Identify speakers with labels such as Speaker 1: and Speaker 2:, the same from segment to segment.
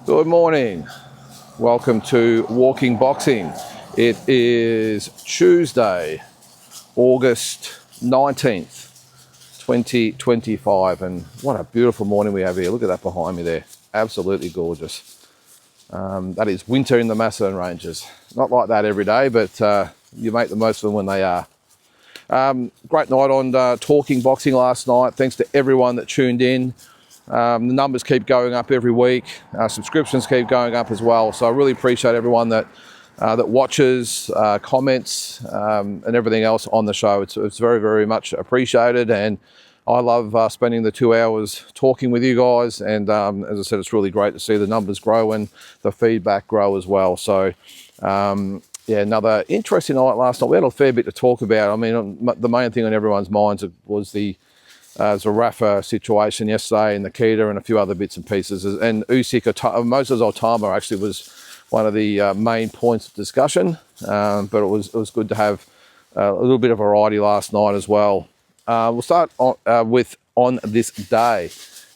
Speaker 1: Good morning. Welcome to Walking Boxing. It is Tuesday, August 19th, 2025. And what a beautiful morning we have here. Look at that behind me there. Absolutely gorgeous. That is winter in the Macedon Ranges. Not like that every day, but you make the most of them when they are. Great night on Talking Boxing last night. Thanks to everyone that tuned in. The numbers keep going up every week. Subscriptions keep going up as well. So I really appreciate everyone that watches, comments, and everything else on the show. It's very, very much appreciated. And I love spending the 2 hours talking with you guys. And as I said, it's really great to see the numbers grow and the feedback grow as well. So yeah, another interesting night last night. We had a fair bit to talk about. I mean, the main thing on everyone's minds was the Zerafa situation yesterday, and Nikita, and a few other bits and pieces. And Usyk, Moses Altama actually was one of the main points of discussion, but it was good to have a little bit of variety last night as well. We'll start with On This Day.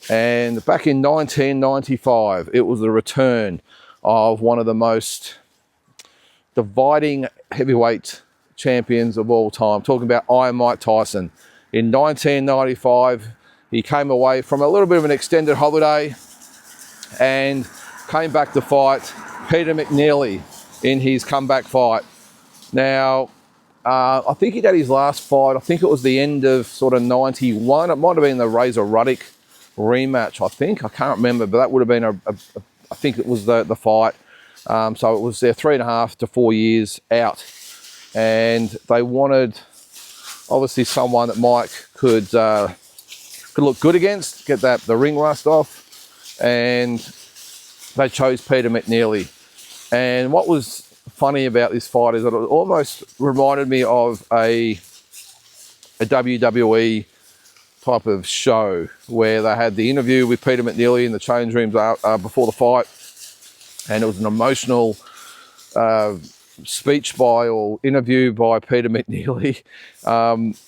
Speaker 1: And back in 1995, it was the return of one of the most dividing heavyweight champions of all time. Talking about Iron Mike Tyson. In 1995, he came away from a little bit of an extended holiday and came back to fight Peter McNeely in his comeback fight. Now, I think he had his last fight, I think it was the end of sort of 91. It might have been the Razor Ruddock rematch, I think. I can't remember, but that would have been, I think it was the fight. So it was their 3.5 to 4 years out. And they wanted, obviously, someone that Mike could look good against, get the ring rust off, and they chose Peter McNeely. And what was funny about this fight is that it almost reminded me of a WWE type of show where they had the interview with Peter McNeely in the change rooms before the fight, and it was an emotional speech by or interview by Peter McNeely.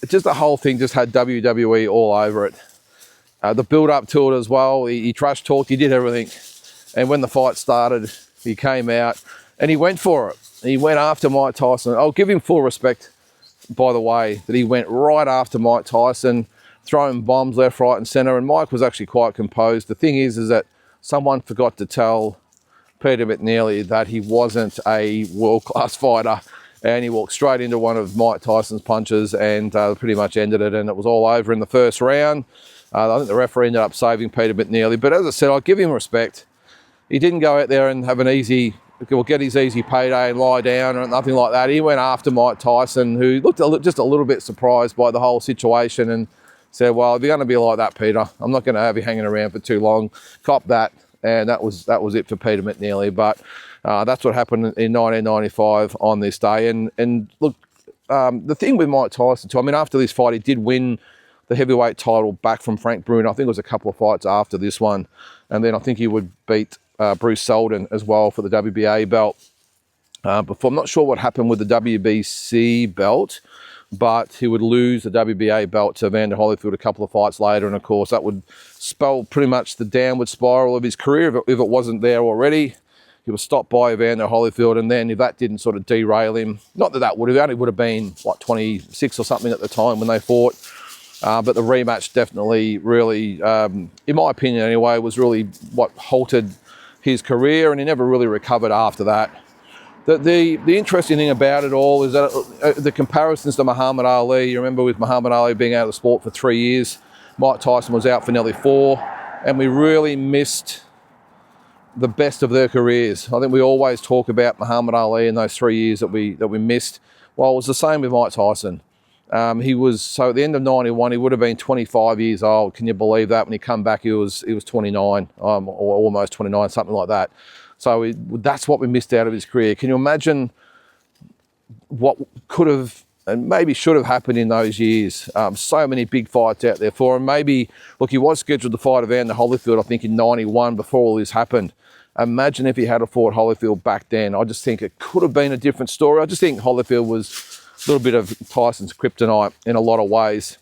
Speaker 1: Just the whole thing just had WWE all over it. The build up to it as well, he trash talked, he did everything. And when the fight started, he came out and he went for it. He went after Mike Tyson. I'll give him full respect, by the way, that he went right after Mike Tyson, throwing bombs left, right and centre. And Mike was actually quite composed. The thing is that someone forgot to tell Peter McNeely that he wasn't a world-class fighter, and he walked straight into one of Mike Tyson's punches and pretty much ended it, and it was all over in the first round. I think the referee ended up saving Peter McNeely, but as I said, I'll give him respect. He didn't go out there and have get his easy payday and lie down or nothing like that. He went after Mike Tyson, who looked just a little bit surprised by the whole situation, and said, well, if you're going to be like that, Peter, I'm not going to have you hanging around for too long. Cop that. And that was it for Peter McNeely. But that's what happened in 1995 on this day. And look, the thing with Mike Tyson too, I mean, after this fight, he did win the heavyweight title back from Frank Bruno. I think it was a couple of fights after this one. And then I think he would beat Bruce Seldon as well for the WBA belt. Before, I'm not sure what happened with the WBC belt, but he would lose the WBA belt to Evander Holyfield a couple of fights later. And of course, that would spell pretty much the downward spiral of his career if it wasn't there already. He was stopped by Evander Holyfield, and then if that didn't sort of derail him, not that that would have, only would have been, 26 or something at the time when they fought. But the rematch definitely really, in my opinion anyway, was really what halted his career, and he never really recovered after that. The interesting thing about it all is that the comparisons to Muhammad Ali, you remember with Muhammad Ali being out of the sport for 3 years, Mike Tyson was out for nearly 4, and we really missed the best of their careers. I think we always talk about Muhammad Ali in those 3 years that we missed. Well, it was the same with Mike Tyson. So at the end of 91, he would have been 25 years old. Can you believe that? When he come back, he was 29, or almost 29, something like that. So that's what we missed out of his career. Can you imagine what could have and maybe should have happened in those years? So many big fights out there for him. Maybe, look, he was scheduled to fight Evander Holyfield, I think, in 91 before all this happened. Imagine if he had fought Holyfield back then. I just think it could have been a different story. I just think Holyfield was a little bit of Tyson's kryptonite in a lot of ways.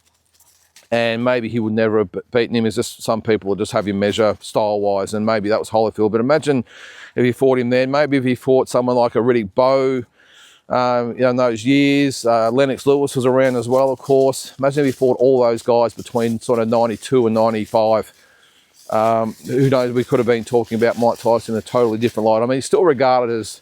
Speaker 1: and maybe he would never have beaten him. It's just some people will just have you measure style-wise, and maybe that was Holyfield. But imagine if he fought him then. Maybe if he fought someone like a Riddick Bowe, in those years. Lennox Lewis was around as well, of course. Imagine if he fought all those guys between sort of 92 and 95. Who knows, we could have been talking about Mike Tyson in a totally different light. I mean, he's still regarded as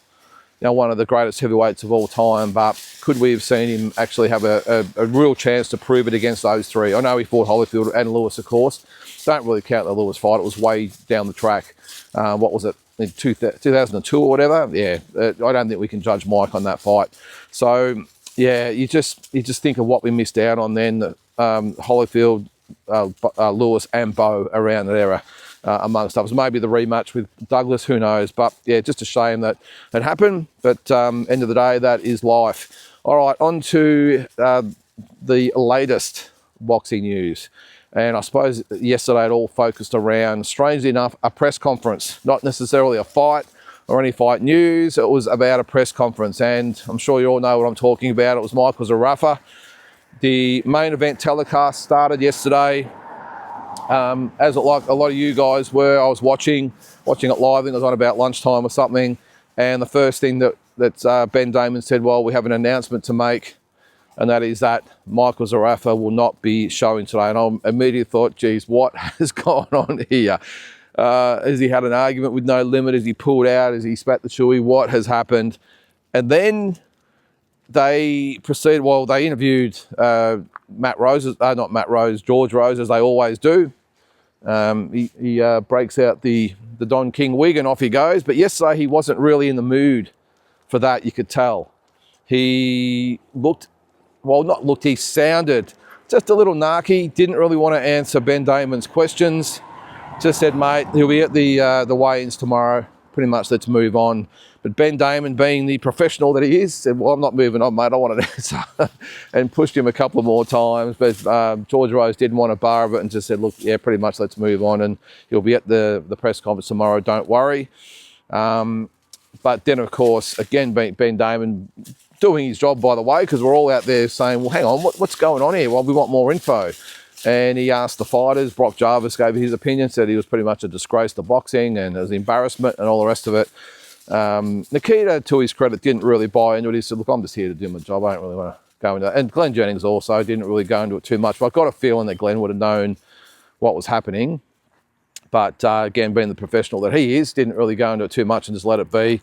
Speaker 1: one of the greatest heavyweights of all time, but could we have seen him actually have a real chance to prove it against those three? I know he fought Holyfield and Lewis, of course. Don't really count the Lewis fight. It was way down the track. What was it? In 2002 or whatever. Yeah, I don't think we can judge Mike on that fight. So yeah, you just think of what we missed out on then. Holyfield, Lewis and Bowe around that era, amongst others. Maybe the rematch with Douglas, who knows? But yeah, just a shame that it happened. But end of the day, that is life. All right, on to the latest boxing news. And I suppose yesterday it all focused around, strangely enough, a press conference. Not necessarily a fight or any fight news. It was about a press conference. And I'm sure you all know what I'm talking about. It was Michael Zerafa. The main event telecast started yesterday. As like a lot of you guys were, I was watching it live. I think it was on about lunchtime or something. And the first thing that Ben Damon said, well, we have an announcement to make. And that is that Michael Zerafa will not be showing today. And I immediately thought, geez, what has gone on here? Has he had an argument with No Limit? Has he pulled out? Has he spat the chewy? What has happened? And then they proceeded, well, they interviewed George Rose, as they always do. He breaks out the Don King wig and off he goes. But yesterday he wasn't really in the mood for that, you could tell. He he sounded just a little narky, didn't really want to answer Ben Damon's questions. Just said, mate, he'll be at the weigh-ins tomorrow. Pretty much, let's move on. But Ben Damon, being the professional that he is, said, well, I'm not moving on, mate. I want an answer. And pushed him a couple more times. But George Rose didn't want to bar of it and just said, look, yeah, pretty much let's move on. And he'll be at the press conference tomorrow, don't worry. But then, of course, again, Ben Damon doing his job, by the way, because we're all out there saying, well, hang on, what's going on here? Well, we want more info. And he asked the fighters. Brock Jarvis gave his opinion, said he was pretty much a disgrace to boxing and it was embarrassment and all the rest of it. Nikita, to his credit, didn't really buy into it. He said, look, I'm just here to do my job. I don't really want to go into that. And Glenn Jennings also didn't really go into it too much. But I got a feeling that Glenn would have known what was happening. But again, being the professional that he is, didn't really go into it too much and just let it be.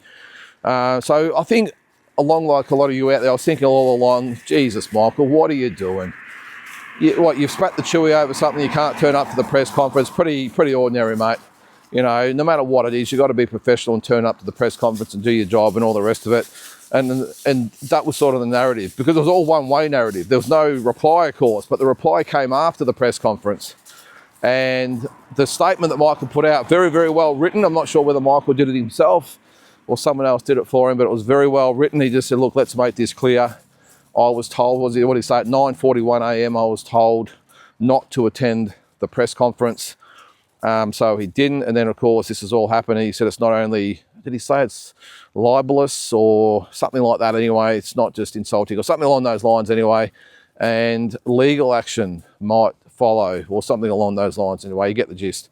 Speaker 1: So I think, along like a lot of you out there, I was thinking all along, Jesus, Michael, what are you doing? You've spat the chewy over something, you can't turn up to the press conference. Pretty ordinary, mate. You know, no matter what it is, you've got to be professional and turn up to the press conference and do your job and all the rest of it. And that was sort of the narrative, because it was all one-way narrative. There was no reply, of course, but the reply came after the press conference. And the statement that Michael put out, very, very well written. I'm not sure whether Michael did it himself or someone else did it for him, but it was very well written. He just said, look, let's make this clear. I was told, what did he say, at 9:41 a.m. I was told not to attend the press conference. So he didn't. And then, of course, this has all happened. He said it's not only, did he say it's libelous or something like that anyway? It's not just insulting or something along those lines anyway. And legal action might follow or something along those lines anyway. You get the gist.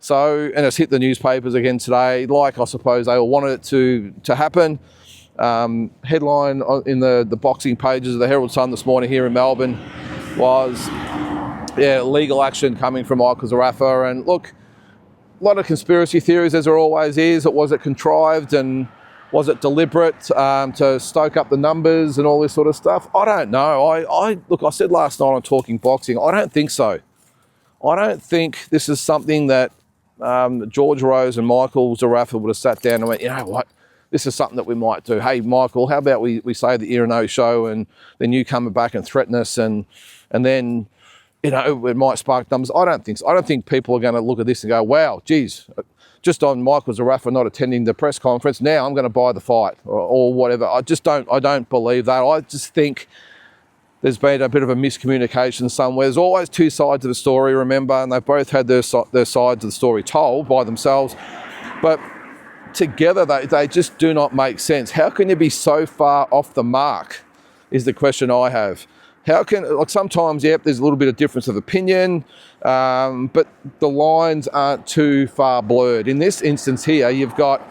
Speaker 1: So, and it's hit the newspapers again today, like I suppose they all wanted it to happen. Headline in the boxing pages of the Herald Sun this morning here in Melbourne was, legal action coming from Michael Zerafa. And look, a lot of conspiracy theories, as there always is. Was it contrived and was it deliberate to stoke up the numbers and all this sort of stuff? I don't know. Look, I said last night on Talking Boxing, I don't think so. I don't think this is something that George Rose and Michael Zerafa would have sat down and went, you know what, this is something that we might do. Hey, Michael, how about we say the Ear and O show and then you come back and threaten us and then, you know, it might spark numbers. I don't think so. I don't think people are going to look at this and go, wow, geez, just on Michael Zerafa not attending the press conference, now I'm going to buy the fight or whatever. I don't believe that. I just think there's been a bit of a miscommunication somewhere. There's always two sides of the story, remember, and they've both had their sides of the story told by themselves. But together, they just do not make sense. How can you be so far off the mark is the question I have. How can, like sometimes, yep, there's a little bit of difference of opinion, but the lines aren't too far blurred. In this instance here, you've got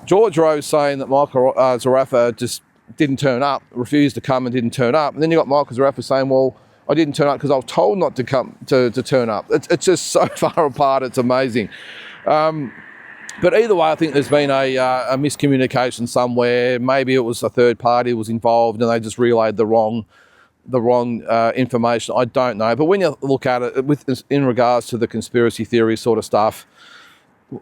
Speaker 1: George Rose saying that Michael Zarafa just didn't turn up, refused to come and didn't turn up. And then you got Michael Zarafa saying, well, I didn't turn up because I was told not to come to turn up. It's just so far apart, it's amazing. But either way, I think there's been a miscommunication somewhere. Maybe it was a third party was involved and they just relayed the wrong information. I don't know. But when you look at it in regards to the conspiracy theory sort of stuff,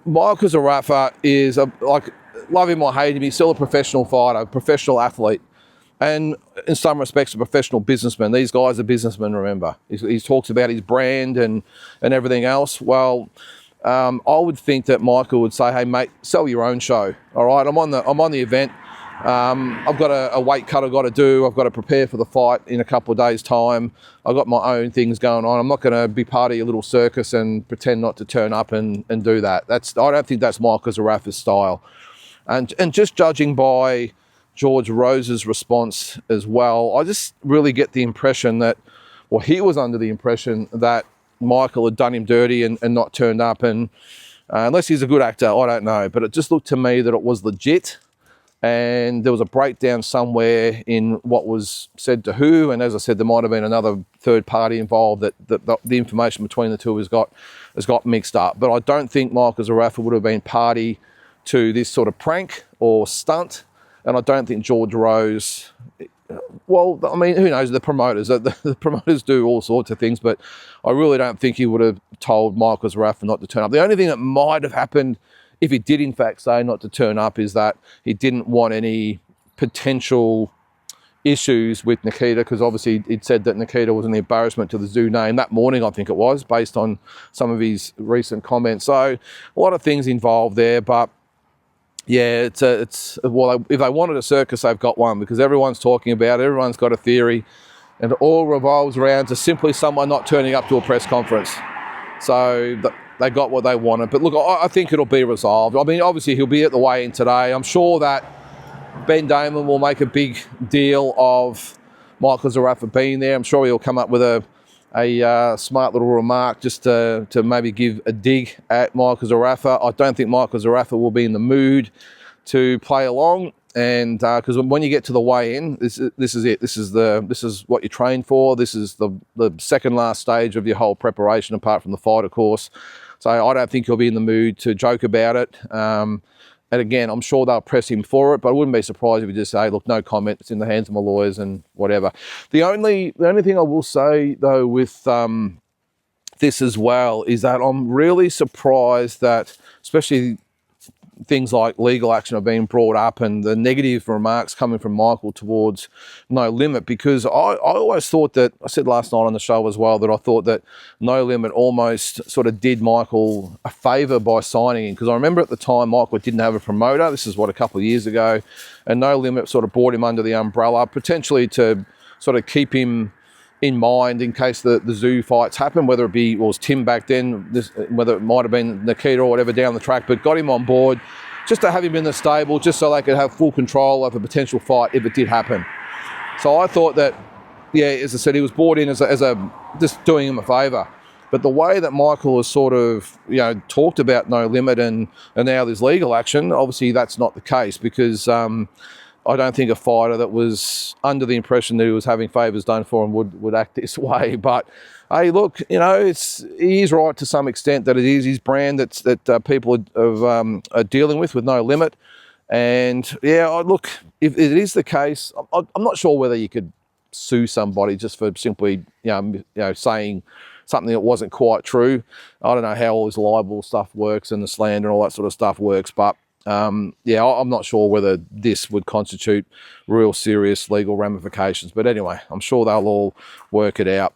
Speaker 1: Michael Zarafa is like, love him or hate him, he's still a professional fighter, a professional athlete, and in some respects a professional businessman. These guys are businessmen, remember. He talks about his brand and everything else. Well, I would think that Michael would say, hey mate, sell your own show. All right, I'm on the event. I've got a weight cut I've got to do. I've got to prepare for the fight in a couple of days' time. I've got my own things going on. I'm not going to be part of your little circus and pretend not to turn up and do that. I don't think that's Michael Zarafa's style. And just judging by George Rose's response as well, I just really get the impression that, well, he was under the impression that Michael had done him dirty and not turned up. And unless he's a good actor, I don't know. But it just looked to me that it was legit. And there was a breakdown somewhere in what was said to who. And as I said, there might have been another third party involved that the information between the two has got mixed up. But I don't think Michael Zarafa would have been party to this sort of prank or stunt. And I don't think George Rose, well, I mean, who knows, the promoters do all sorts of things, but I really don't think he would have told Michael Zarafa not to turn up. The only thing that might have happened if he did in fact say not to turn up is that he didn't want any potential issues with Nikita, because obviously he'd said that Nikita was an embarrassment to the zoo name that morning, I think it was, based on some of his recent comments. So a lot of things involved there, but yeah, well, if they wanted a circus, they've got one, because everyone's talking about it, everyone's got a theory, and it all revolves around to simply someone not turning up to a press conference. So they got what they wanted. But look, I think it'll be resolved. I mean, obviously he'll be at the weigh-in today. I'm sure that Ben Damon will make a big deal of Michael Zarafa being there. I'm sure he'll come up with a smart little remark just to maybe give a dig at Michael Zarafa. I don't think Michael Zarafa will be in the mood to play along, and because when you get to the weigh-in, this is it. This is what you train for. This is the second last stage of your whole preparation, apart from the fight, of course. So I don't think he'll be in the mood to joke about it. And again, I'm sure they'll press him for it, but I wouldn't be surprised if he just say, look, no comment, it's in the hands of my lawyers and whatever. The only thing I will say, though, with this as well, is that I'm really surprised that, especially things like legal action are being brought up and the negative remarks coming from Michael towards No Limit, because I always thought that, I said last night on the show as well, that I thought that No Limit almost sort of did Michael a favour by signing him, because I remember at the time Michael didn't have a promoter. This is a couple of years ago, and No Limit sort of brought him under the umbrella, potentially to sort of keep him in mind in case the zoo fights happen, whether it was Tim back then, whether it might have been Nikita or whatever down the track, but got him on board just to have him in the stable, just so they could have full control of a potential fight if it did happen. So I thought that, yeah, as I said, he was brought in as a just doing him a favour. But the way that Michael has sort of, talked about No Limit and now there's legal action, obviously that's not the case, because I don't think a fighter that was under the impression that he was having favours done for him would act this way. But hey, look, he is right to some extent that it is his brand that people are dealing with No Limit. And yeah, look, if it is the case, I'm not sure whether you could sue somebody just for simply saying something that wasn't quite true. I don't know how all this libel stuff works and the slander and all that sort of stuff works, but I'm not sure whether this would constitute real serious legal ramifications. But anyway, I'm sure they'll all work it out.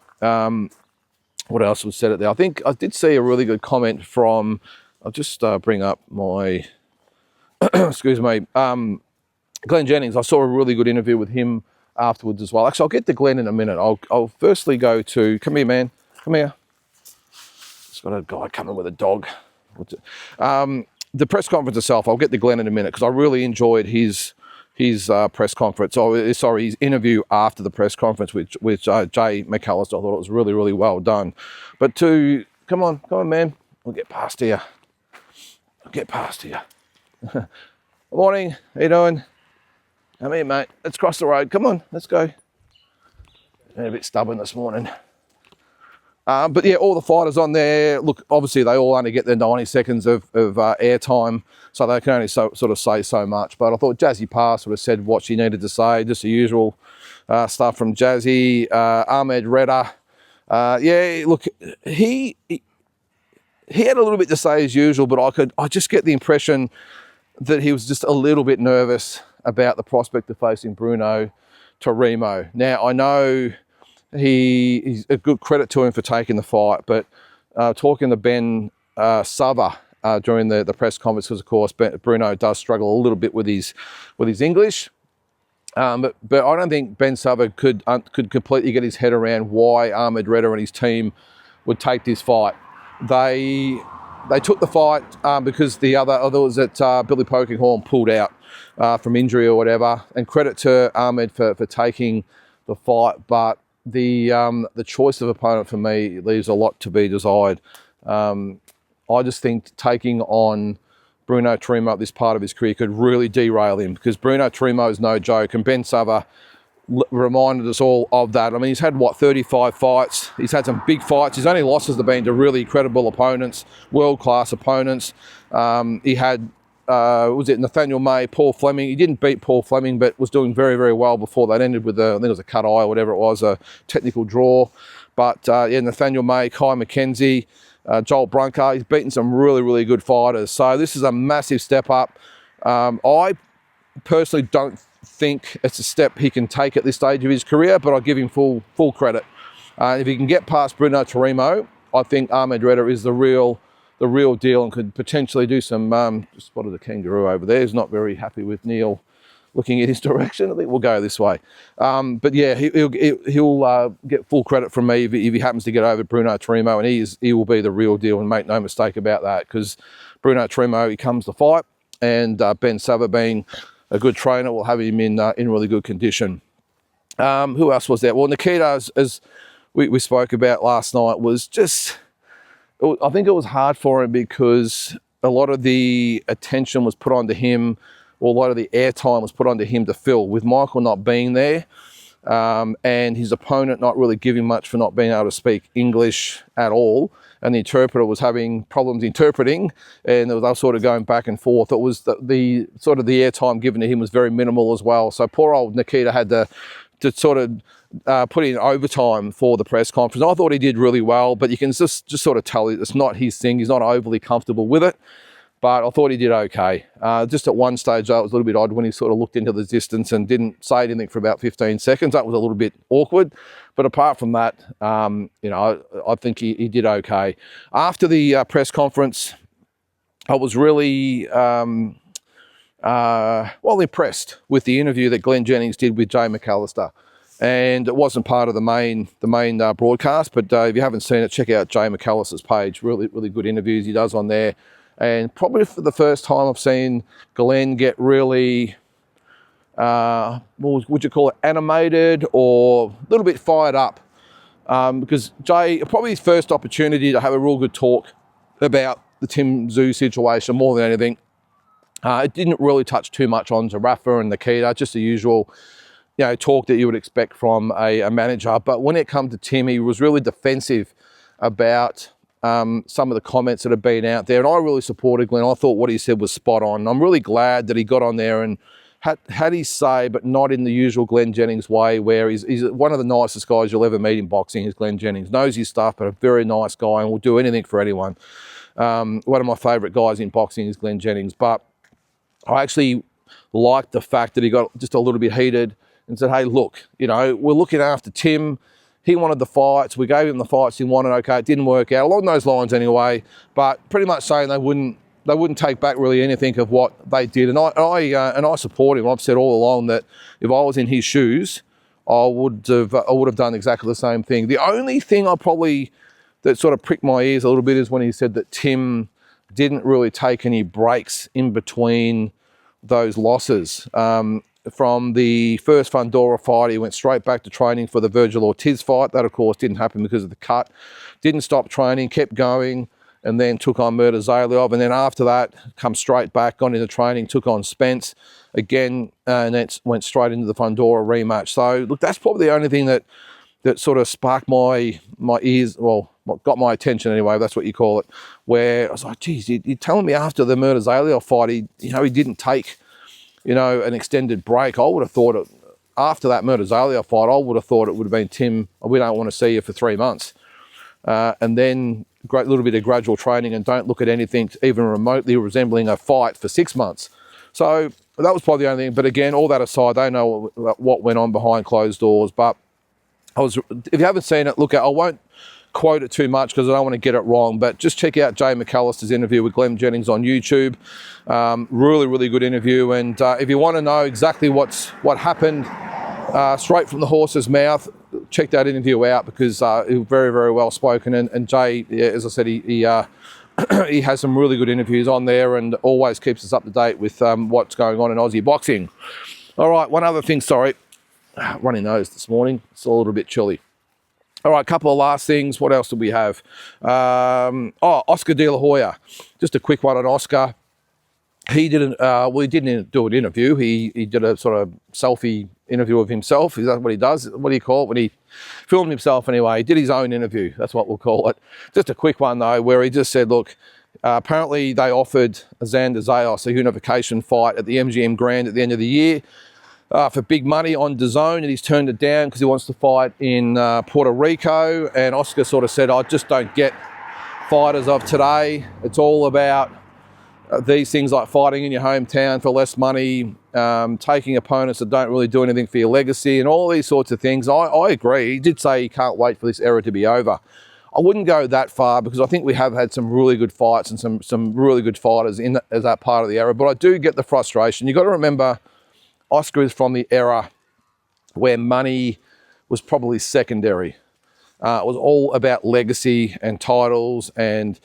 Speaker 1: What else was said there? I think I did see a really good comment from, I'll just bring up my, excuse me, Glenn Jennings. I saw a really good interview with him afterwards as well. Actually, I'll get to Glenn in a minute. I'll firstly go to, come here, man. Come here. Just got a guy coming with a dog. The press conference itself, I'll get to Glenn in a minute, because I really enjoyed his press conference, or sorry, his interview after the press conference with Jay McAllister. I thought it was really, really well done. But come on, man, we'll get past here. Morning, how you doing? Come here, mate. Let's cross the road. Come on, let's go. Been a bit stubborn this morning. But yeah, all the fighters on there, look, obviously they all only get their 90 seconds of airtime, so they can only sort of say so much. But I thought Jazzy Parr sort of said what she needed to say, just the usual stuff from Jazzy. Ahmed Redder, yeah, look, he had a little bit to say as usual, but I just get the impression that he was just a little bit nervous about the prospect of facing Bruno Tarimo. Now, I know he's a good credit to him for taking the fight, but talking to Ben Sava during the press conference, because of course Bruno does struggle a little bit with his English, but I don't think Ben Sava could completely get his head around why Ahmed Redder and his team would take this fight. They took the fight because the other was that Billy Polkinghorne pulled out from injury or whatever, and credit to Ahmed for taking the fight, but the choice of opponent for me leaves a lot to be desired. I just think taking on Bruno Tarimo at this part of his career could really derail him, because Bruno Tarimo is no joke, and Ben Sava reminded us all of that. I mean, he's had, 35 fights. He's had some big fights. His only losses have been to really credible opponents, world-class opponents. He had, Nathaniel May, Paul Fleming. He didn't beat Paul Fleming, but was doing very, very well before that ended with, I think it was a cut eye or whatever it was, a technical draw. But, yeah, Nathaniel May, Kai McKenzie, Joel Brunker. He's beaten some really, really good fighters. So this is a massive step up. I personally don't think it's a step he can take at this stage of his career, but I give him full credit. If he can get past Bruno Tarimo, I think Ahmed Redder is the real deal and could potentially do some. Just spotted a kangaroo over there. He's not very happy with Neil looking in his direction. I think we'll go this way. But yeah, he'll get full credit from me if he happens to get over Bruno Tarimo, and he will be the real deal, and make no mistake about that, because Bruno Tarimo, he comes to fight, and Ben Sava, being a good trainer, will have him in really good condition. Who else was there? Well, Nikita, as we spoke about last night, was just, I think it was hard for him because a lot of the attention was put onto him, or a lot of the airtime was put onto him to fill, with Michael not being there, and his opponent not really giving much for not being able to speak English at all, and the interpreter was having problems interpreting, and they were sort of going back and forth. It was the sort of the airtime given to him was very minimal as well. So poor old Nikita had to sort of put in overtime for the press conference. I thought he did really well, but you can just sort of tell it's not his thing. He's not overly comfortable with it, but I thought he did okay. Just at one stage, though, it was a little bit odd when he sort of looked into the distance and didn't say anything for about 15 seconds. That was a little bit awkward. But apart from that, I think he did okay. After the press conference, I was really impressed with the interview that Glenn Jennings did with Jay McAllister. And it wasn't part of the main broadcast, but if you haven't seen it, check out Jay McAllister's page. Really, really good interviews he does on there. And probably for the first time I've seen Glenn get really, what would you call it, animated or a little bit fired up. Because Jay, probably his first opportunity to have a real good talk about the Tim Tszyu situation more than anything. It didn't really touch too much on Zerafa and Nikita, just the usual, talk that you would expect from a manager. But when it comes to Tim, he was really defensive about some of the comments that have been out there, and I really supported Glenn. I thought what he said was spot on. I'm really glad that he got on there and had his say, but not in the usual Glenn Jennings way, where he's one of the nicest guys you'll ever meet in boxing. Is Glenn Jennings. Knows his stuff, but a very nice guy and will do anything for anyone. One of my favourite guys in boxing is Glenn Jennings, but I actually liked the fact that he got just a little bit heated and said, hey, look, we're looking after Tim. He wanted the fights. We gave him the fights he wanted. Okay, it didn't work out. Along those lines anyway, but pretty much saying they wouldn't take back really anything of what they did. And I support him. I've said all along that if I was in his shoes, I would have done exactly the same thing. The only thing that sort of pricked my ears a little bit is when he said that Tim didn't really take any breaks in between those losses. from the first Fundora fight, he went straight back to training for the Virgil Ortiz fight. That, of course, didn't happen because of the cut. Didn't stop training, kept going, and then took on Murtazaliev. And then after that, come straight back, got into training, took on Spence again, and then went straight into the Fundora rematch. So, look, that's probably the only thing that sort of sparked my ears, well, got my attention anyway, if that's what you call it, where I was like, geez, you're telling me after the Murtazaliev fight, he didn't take, an extended break. I would have thought after that Murtazaliev fight, I would have thought it would have been, Tim, we don't want to see you for 3 months. And then great little bit of gradual training, and don't look at anything even remotely resembling a fight for 6 months. So that was probably the only thing. But again, all that aside, they know what went on behind closed doors. But if you haven't seen it, look at, I won't quote it too much because I don't want to get it wrong, but just check out Jay McAllister's interview with Glenn Jennings on YouTube. Really, really good interview. And if you want to know exactly what happened straight from the horse's mouth, check that interview out, because it was very, very well spoken. And Jay, as I said, he has some really good interviews on there, and always keeps us up to date with what's going on in Aussie boxing. All right, one other thing, sorry. Runny nose this morning. It's a little bit chilly. All right, a couple of last things. What else do we have? Oscar De La Hoya. Just a quick one on Oscar. He didn't. He didn't do an interview. He did a sort of selfie interview of himself. Is that what he does? What do you call it when he filmed himself? Anyway, he did his own interview. That's what we'll call it. Just a quick one though, where he just said, "Look, apparently they offered Xander Zayas a unification fight at the MGM Grand at the end of the year." For big money on DAZN, and he's turned it down because he wants to fight in Puerto Rico. And Oscar sort of said, I just don't get fighters of today. It's all about these things like fighting in your hometown for less money, taking opponents that don't really do anything for your legacy, and all these sorts of things. I agree. He did say he can't wait for this era to be over. I wouldn't go that far, because I think we have had some really good fights and some really good fighters as that part of the era. But I do get the frustration. You've got to remember, Oscar is from the era where money was probably secondary. It was all about legacy and titles and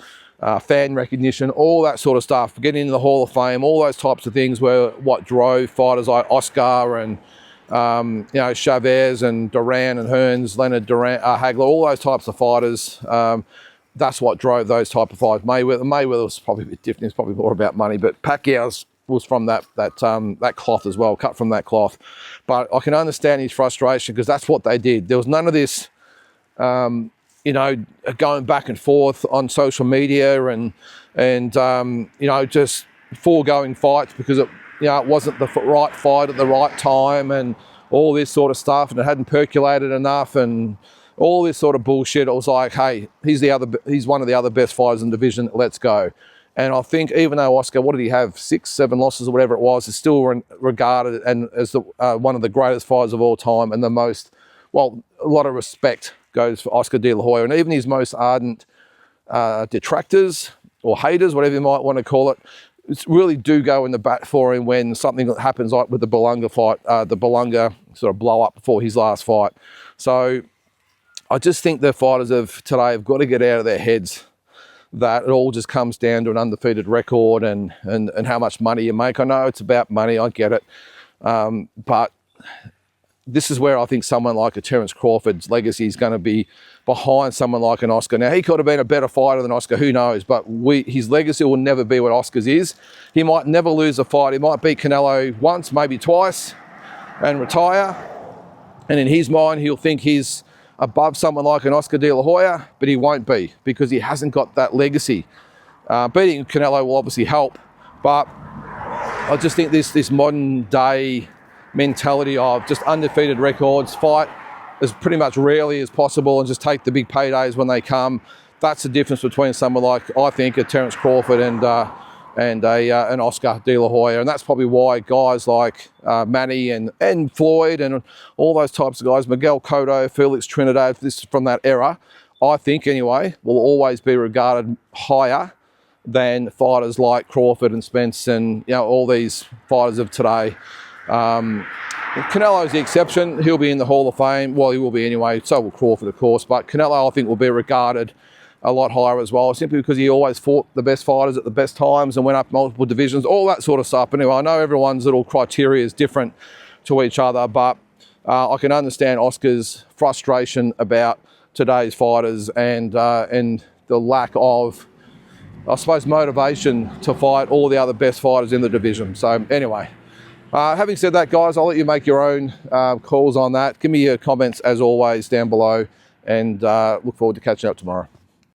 Speaker 1: fan recognition, all that sort of stuff, getting into the Hall of Fame, all those types of things were what drove fighters like Oscar and Chavez and Duran and Hearns, Leonard Duran, Hagler, all those types of fighters. That's what drove those type of fights. Mayweather was probably a bit different. It's probably more about money, but Pacquiao's was from that cloth as well, cut from that cloth. But I can understand his frustration, because that's what they did. There was none of this, going back and forth on social media and just foregoing fights because it wasn't the right fight at the right time and all this sort of stuff, and it hadn't percolated enough and all this sort of bullshit. It was like, hey, he's one of the other best fighters in the division. Let's go. And I think even though Oscar, what did he have, 6, 7 losses or whatever it was, is still regarded and as one of the greatest fighters of all time, and a lot of respect goes for Oscar De La Hoya. And even his most ardent detractors or haters, whatever you might want to call it, really do go in the bat for him when something happens like with the Belunga fight, the Belunga sort of blow up before his last fight. So I just think the fighters of today have got to get out of their heads that it all just comes down to an undefeated record and how much money you make. I know it's about money, I get it. But this is where I think someone like a Terence Crawford's legacy is going to be behind someone like an Oscar. Now, he could have been a better fighter than Oscar, who knows? But his legacy will never be what Oscar's is. He might never lose a fight. He might beat Canelo once, maybe twice, and retire. And in his mind, he'll think he's above someone like an Oscar De La Hoya, but he won't be, because he hasn't got that legacy. Beating Canelo will obviously help, but I just think this modern day mentality of just undefeated records, fight as pretty much rarely as possible and just take the big paydays when they come, that's the difference between someone like, I think, a Terence Crawford and an Oscar De La Hoya. And that's probably why guys like Manny and Floyd and all those types of guys, Miguel Cotto, Felix Trinidad, this from that era, I think anyway, will always be regarded higher than fighters like Crawford and Spence and all these fighters of today. Canelo's the exception. He'll be in the Hall of Fame. Well, he will be anyway. So will Crawford, of course. But Canelo, I think, will be regarded a lot higher as well, simply because he always fought the best fighters at the best times and went up multiple divisions, all that sort of stuff. Anyway, I know everyone's little criteria is different to each other, but I can understand Oscar's frustration about today's fighters and the lack of, I suppose, motivation to fight all the other best fighters in the division. So anyway, having said that, guys, I'll let you make your own calls on that. Give me your comments as always down below, and look forward to catching up tomorrow.